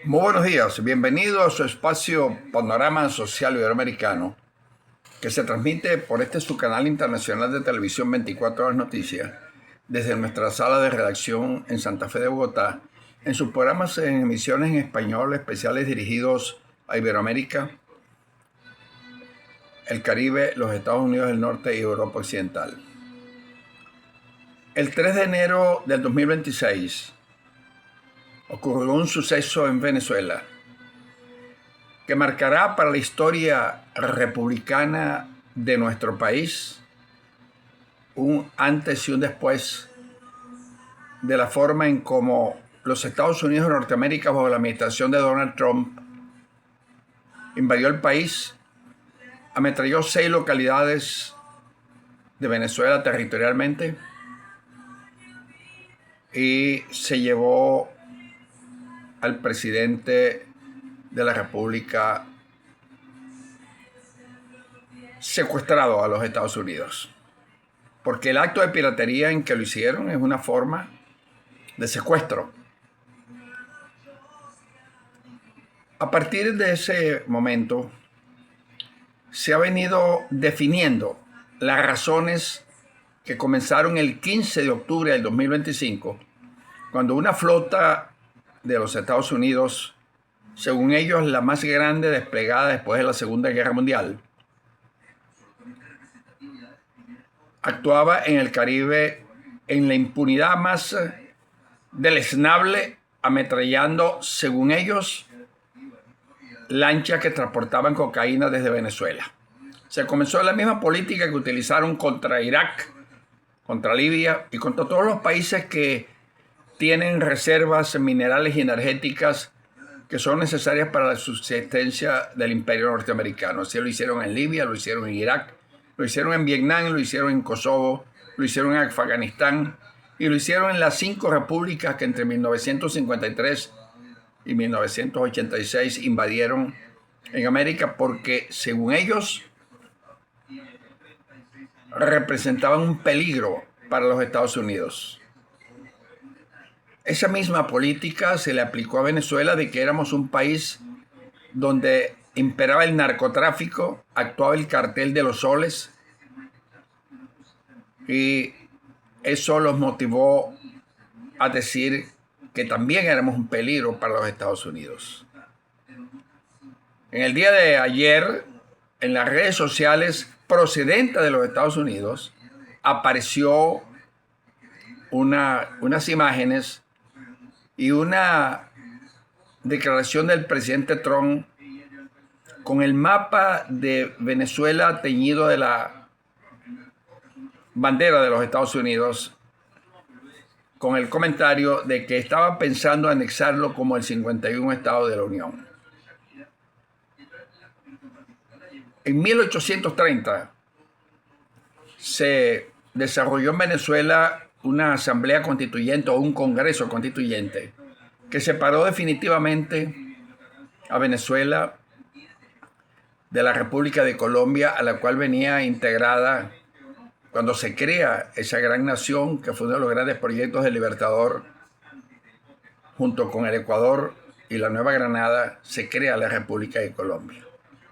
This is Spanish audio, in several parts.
Muy buenos días, bienvenido a su espacio Panorama Social Iberoamericano, que se transmite por su canal internacional de televisión 24 Horas Noticias, desde nuestra sala de redacción en Santa Fe de Bogotá, en sus programas en emisiones en español especiales dirigidos a Iberoamérica, el Caribe, los Estados Unidos del Norte y Europa Occidental. El 3 de enero del 2026 ocurrió un suceso en Venezuela que marcará para la historia republicana de nuestro país un antes y un después de la forma en cómo los Estados Unidos de Norteamérica, bajo la administración de Donald Trump, invadió el país, ametralló 6 localidades de Venezuela territorialmente y se llevó al presidente de la República secuestrado a los Estados Unidos. Porque el acto de piratería en que lo hicieron es una forma de secuestro. A partir de ese momento se ha venido definiendo las razones que comenzaron el 15 de octubre del 2025, cuando una flota de los Estados Unidos, según ellos la más grande desplegada después de la Segunda Guerra Mundial, actuaba en el Caribe en la impunidad más deleznable, ametrallando, según ellos, lanchas que transportaban cocaína desde Venezuela. Se comenzó la misma política que utilizaron contra Irak, contra Libia y contra todos los países que tienen reservas minerales y energéticas que son necesarias para la subsistencia del imperio norteamericano. Así lo hicieron en Libia, lo hicieron en Irak, lo hicieron en Vietnam, lo hicieron en Kosovo, lo hicieron en Afganistán y lo hicieron en las 5 repúblicas que entre 1953 y 1986 invadieron en América, porque según ellos representaban un peligro para los Estados Unidos. Esa misma política se le aplicó a Venezuela, de que éramos un país donde imperaba el narcotráfico, actuaba el cartel de los soles, y eso los motivó a decir que también éramos un peligro para los Estados Unidos. En el día de ayer, en las redes sociales procedentes de los Estados Unidos, apareció unas imágenes y una declaración del presidente Trump con el mapa de Venezuela teñido de la bandera de los Estados Unidos, con el comentario de que estaba pensando anexarlo como el 51 estado de la Unión. En 1830 se desarrolló en Venezuela una asamblea constituyente o un congreso constituyente que separó definitivamente a Venezuela de la República de Colombia, a la cual venía integrada cuando se crea esa gran nación, que fue uno de los grandes proyectos del Libertador. Junto con el Ecuador y la Nueva Granada se crea la República de Colombia.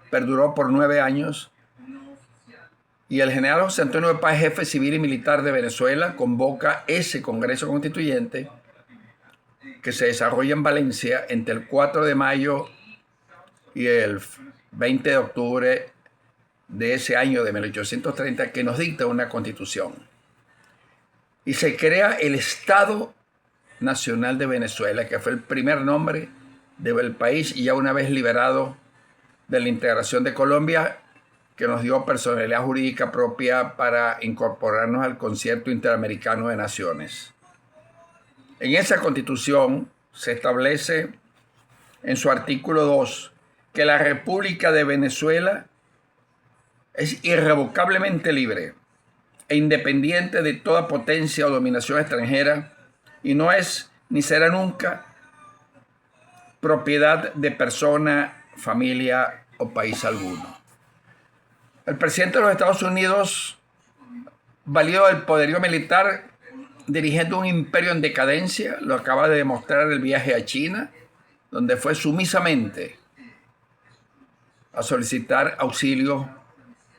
Perduró por 9 años y el general José Antonio de Páez, jefe civil y militar de Venezuela, convoca ese Congreso Constituyente que se desarrolla en Valencia entre el 4 de mayo y el 20 de octubre de ese año de 1830, que nos dicta una constitución. Y se crea el Estado Nacional de Venezuela, que fue el primer nombre del país, y ya una vez liberado de la integración de Colombia, que nos dio personalidad jurídica propia para incorporarnos al Concierto Interamericano de Naciones. En esa constitución se establece en su artículo 2 que la República de Venezuela es irrevocablemente libre e independiente de toda potencia o dominación extranjera, y no es ni será nunca propiedad de persona, familia o país alguno. El presidente de los Estados Unidos valió el poderío militar dirigiendo un imperio en decadencia, lo acaba de demostrar el viaje a China, donde fue sumisamente a solicitar auxilio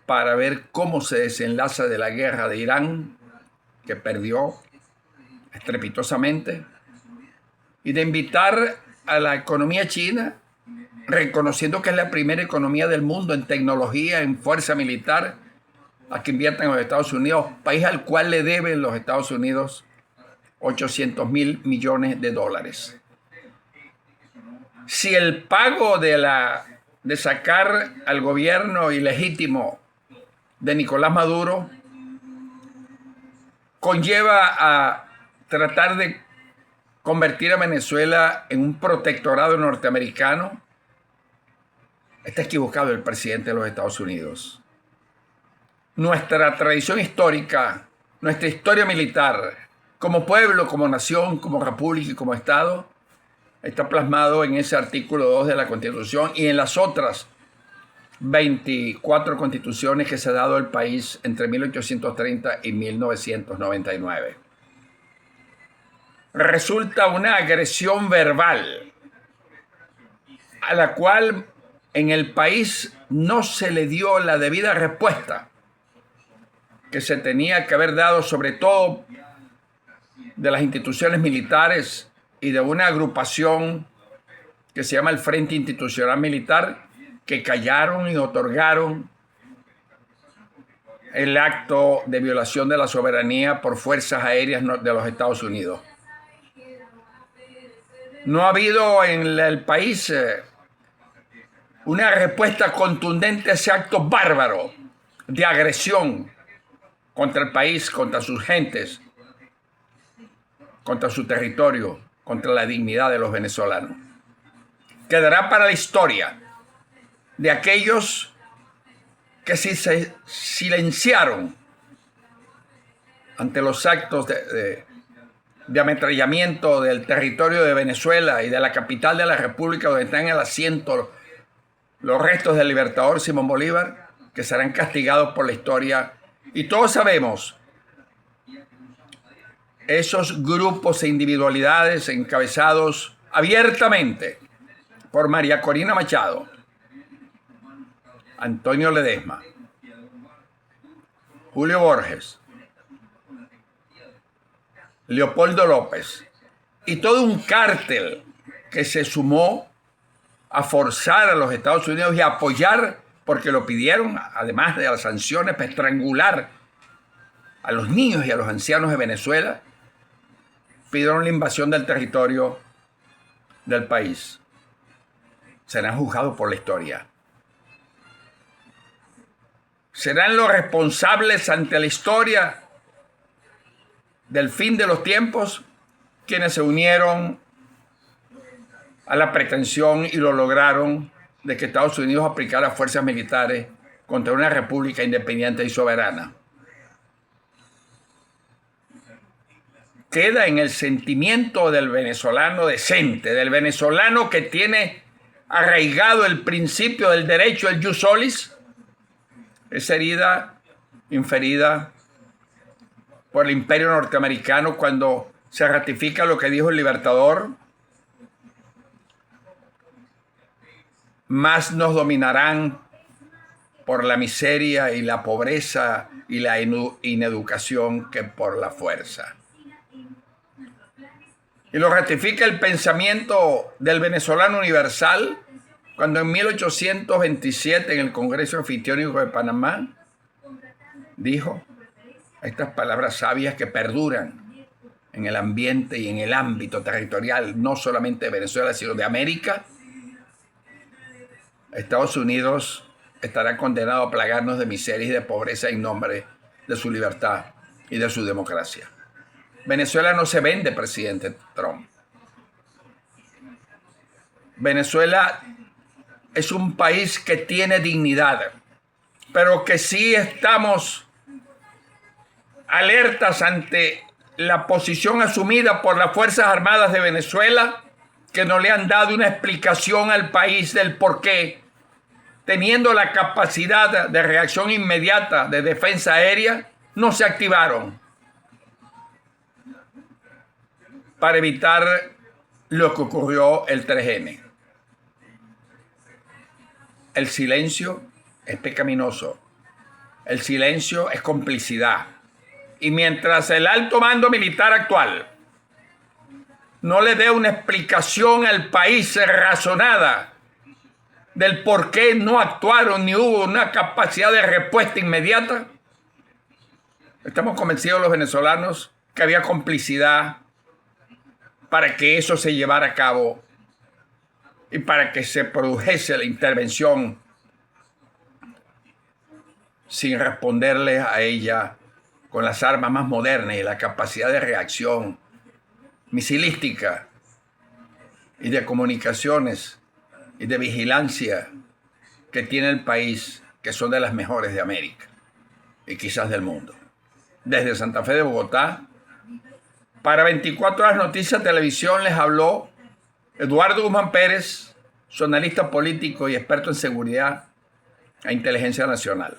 para ver cómo se desenlaza de la guerra de Irán, que perdió estrepitosamente, y de invitar a la economía china, reconociendo que es la primera economía del mundo en tecnología, en fuerza militar, a que inviertan en los Estados Unidos, país al cual le deben los Estados Unidos 800.000 millones de dólares. Si el pago de sacar al gobierno ilegítimo de Nicolás Maduro conlleva a tratar de convertir a Venezuela en un protectorado norteamericano, está equivocado el presidente de los Estados Unidos. Nuestra tradición histórica, nuestra historia militar, como pueblo, como nación, como república y como Estado, está plasmado en ese artículo 2 de la Constitución y en las otras 24 constituciones que se ha dado al país entre 1830 y 1999. Resulta una agresión verbal a la cual en el país no se le dio la debida respuesta que se tenía que haber dado, sobre todo de las instituciones militares y de una agrupación que se llama el Frente Institucional Militar, que callaron y otorgaron el acto de violación de la soberanía por fuerzas aéreas de los Estados Unidos. No ha habido en el país una respuesta contundente a ese acto bárbaro de agresión contra el país, contra sus gentes, contra su territorio, contra la dignidad de los venezolanos. Quedará para la historia de aquellos que se silenciaron ante los actos de ametrallamiento del territorio de Venezuela y de la capital de la República, donde están en el asiento los restos del libertador Simón Bolívar, que serán castigados por la historia. Y todos sabemos esos grupos e individualidades encabezados abiertamente por María Corina Machado, Antonio Ledesma, Julio Borges, Leopoldo López y todo un cártel que se sumó a forzar a los Estados Unidos y a apoyar, porque lo pidieron, además de las sanciones, para estrangular a los niños y a los ancianos de Venezuela, pidieron la invasión del territorio del país. Serán juzgados por la historia. Serán los responsables ante la historia del fin de los tiempos quienes se unieron a la pretensión y lo lograron de que Estados Unidos aplicara fuerzas militares contra una república independiente y soberana. Queda en el sentimiento del venezolano decente, del venezolano que tiene arraigado el principio del derecho, el jus solis, esa herida inferida por el imperio norteamericano cuando se ratifica lo que dijo el libertador: más nos dominarán por la miseria y la pobreza y la ineducación que por la fuerza. Y lo ratifica el pensamiento del venezolano universal cuando en 1827 en el Congreso Anfitriónico de Panamá dijo estas palabras sabias que perduran en el ambiente y en el ámbito territorial, no solamente de Venezuela, sino de América. Estados Unidos estará condenado a plagarnos de miseria y de pobreza en nombre de su libertad y de su democracia. Venezuela no se vende, presidente Trump. Venezuela es un país que tiene dignidad, pero que sí estamos alertas ante la posición asumida por las Fuerzas Armadas de Venezuela, que no le han dado una explicación al país del por qué, teniendo la capacidad de reacción inmediata de defensa aérea, no se activaron para evitar lo que ocurrió el 3N. El silencio es pecaminoso. El silencio es complicidad. Y mientras el alto mando militar actual no le dé una explicación al país razonada del por qué no actuaron ni hubo una capacidad de respuesta inmediata, estamos convencidos los venezolanos que había complicidad para que eso se llevara a cabo y para que se produjese la intervención sin responderle a ella con las armas más modernas y la capacidad de reacción misilística y de comunicaciones y de vigilancia que tiene el país, que son de las mejores de América y quizás del mundo. Desde Santa Fe de Bogotá, para 24 Horas Noticias Televisión les habló Eduardo Guzmán Pérez, analista político y experto en seguridad e inteligencia nacional.